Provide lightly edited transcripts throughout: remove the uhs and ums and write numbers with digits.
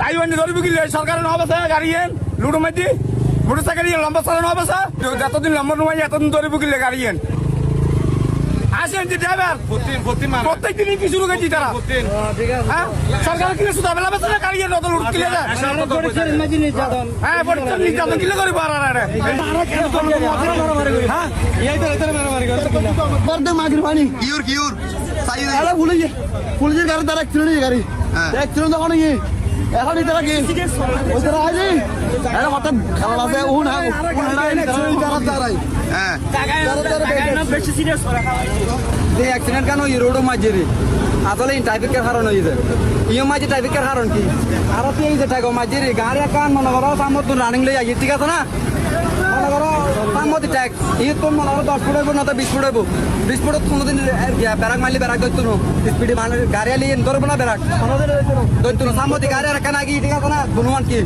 highway ধরবি কি সরকারের অবস্থা গাড়ি লুডো মাইতি মোটরসাইকেল লম্বা চালানো অবস্থা যতদিন লম্বা নয় এতদিন ধরবি কি গাড়ি আসেন যে ড্রাইভার প্রত্যেক দিনই কিছু রুগেছি তারা হ্যাঁ সরকার কিনে শুধু বেলা বেলা গাড়ি নতুন লুট কিনে যায় হ্যাঁ পরিচয় নির্যাতন কিনে করি পুলিশের গাড়ি তারা অ্যাক্সিডেন্ট গাড়ি অ্যাক্সিডেন্ট তখন কি এখন তারা কি হঠাৎ খেলা আছে অ্যাক্সিডেন্ট কেন রোডও মাঝে রে আসলে ট্রাফিকের কারণ হয়েছে ইও মাঝে ট্রাফিকের কারণ কি আরো তো এই যে থাকো মাঝে রে গাড়ি কান মনে করো সামত রানিং লই আগে ঠিক আছে না মনে করো সামত ট্যাগ ই তোর মনে করো 10 ফুট হইব না তো 20 ফুট হইব 20 ফুট কোনোদিন ব্যারাক মারলে ব্যারাক ধরতো না স্পিডে মানে গাড়ি আলিয়ে ধরবো না ব্যারাক ধরতো না সামতি গাড়ি আর কান আগে ঠিক আছে না গুণমান কি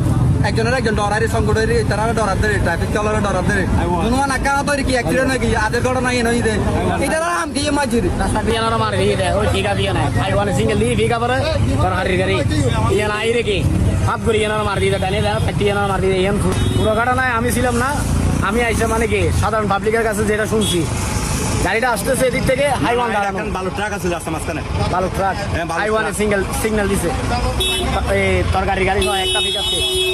একজনের একজন ডরারি সংগঠন তারা ডরার দেয় ট্রাফিক চলার ডরার দেয় গুণমান আঁকা তৈরি কি অ্যাক্সিডেন্ট নাকি আদের ঘটনা ইয়ে নই দেয় এটা আম কি মাঝে রাস্তা দিয়ে না মার দিয়ে দেয় ওই ঠিকা দিয়ে না হাইওয়ে সিঙ্গেল দিয়ে ভিকা পরে তোর হারির গাড়ি ইয়ে না আই রে কি হাত করে ইয়ে মার দিয়ে ডানে দেয় ফাটি ইয়ে মার দিয়ে ইয়ে পুরো ঘটনায় আমি ছিলাম না আমি আইসা মানে কি সাধারণ পাবলিকের কাছে যেটা শুনছি গাড়িটা আসতেছে এদিক থেকে হাইওয়ান দাঁড়ানো ভালো ট্রাক আছে রাস্তা মাঝখানে ভালো ট্রাক হাইওয়ানে সিগন্যাল দিছে এই তোর গাড়ি নয় একটা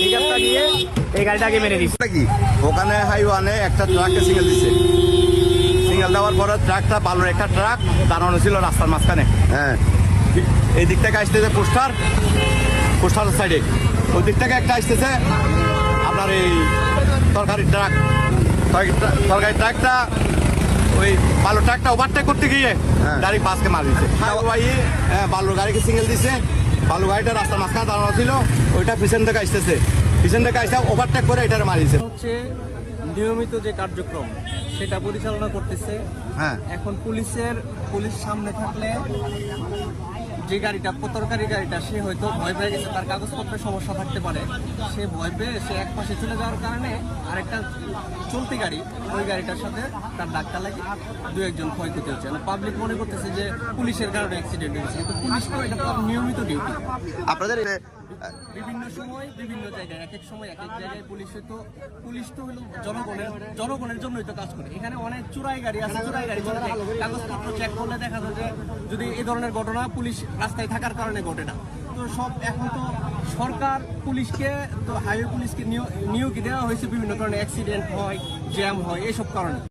পিকআপটা গিয়ে এই গাড়িটাকে মেরে দিছে কি ওখানে হাইওয়ানে একটা ট্রাককে সিগন্যাল দিছে সিগন্যাল দেওয়ার পরে ট্রাকটা ভালোর একটা ট্রাক দাঁড়ানো ছিল রাস্তার মাঝখানে হ্যাঁ এই দিক থেকে আসতেছে পোস্টার সাইডে ওই দিক থেকে একটা আসতেছে আপনার এই তরকারি ট্রাকটা ওই বালু ট্রাকটা ওভারটেক করতে গিয়ে গাড়ি বাসকে মার দিচ্ছে বালু গাড়িকে সিগন্যাল দিচ্ছে বালু গাড়িটা রাস্তার মাঝখানে দাঁড়ানো ছিল ওইটা পিছন থেকে আসতেছে ওভারটেক করে এটারে মারিয়েছে হচ্ছে নিয়মিত যে কার্যক্রম সেটা পরিচালনা করতেছে হ্যাঁ এখন পুলিশ সামনে থাকলে যে গাড়িটা তরকারি গাড়িটা সে হয়তো ভয় পেয়ে গেছে তার কাগজপত্রের সমস্যা থাকতে পারে সে ভয় পেয়ে সে এক পাশে চলে যাওয়ার কারণে আরেকটা চলতি গাড়ি ওই গাড়িটার সাথে তার ধাক্কা লাগে দু একজন ক্ষয়ক্ষতি হচ্ছে পাবলিক মনে করতেছে যে পুলিশের কারণে অ্যাক্সিডেন্ট হয়েছে কিন্তু পুলিশ তো এটা তো নিয়মিত ডিউটি আপনাদের বিভিন্ন সময় বিভিন্ন জায়গায় এক সময় এক জায়গায় পুলিশ তো হলো জনগণের জন্যই তো কাজ করে এখানে অনেক চোরাই গাড়ি আছে চোরাই গাড়ি চলে যায় কাগজপত্র চেক করলে দেখা যায় যে যদি এই ধরনের ঘটনা পুলিশ রাস্তায় থাকার কারণে ঘটে না তো এখন তো সরকার পুলিশকে তো হাইওয়ে পুলিশকে নিয়োগ দেওয়া হয়েছে বিভিন্ন কারণে অ্যাক্সিডেন্ট হয় জ্যাম হয় এইসব কারণে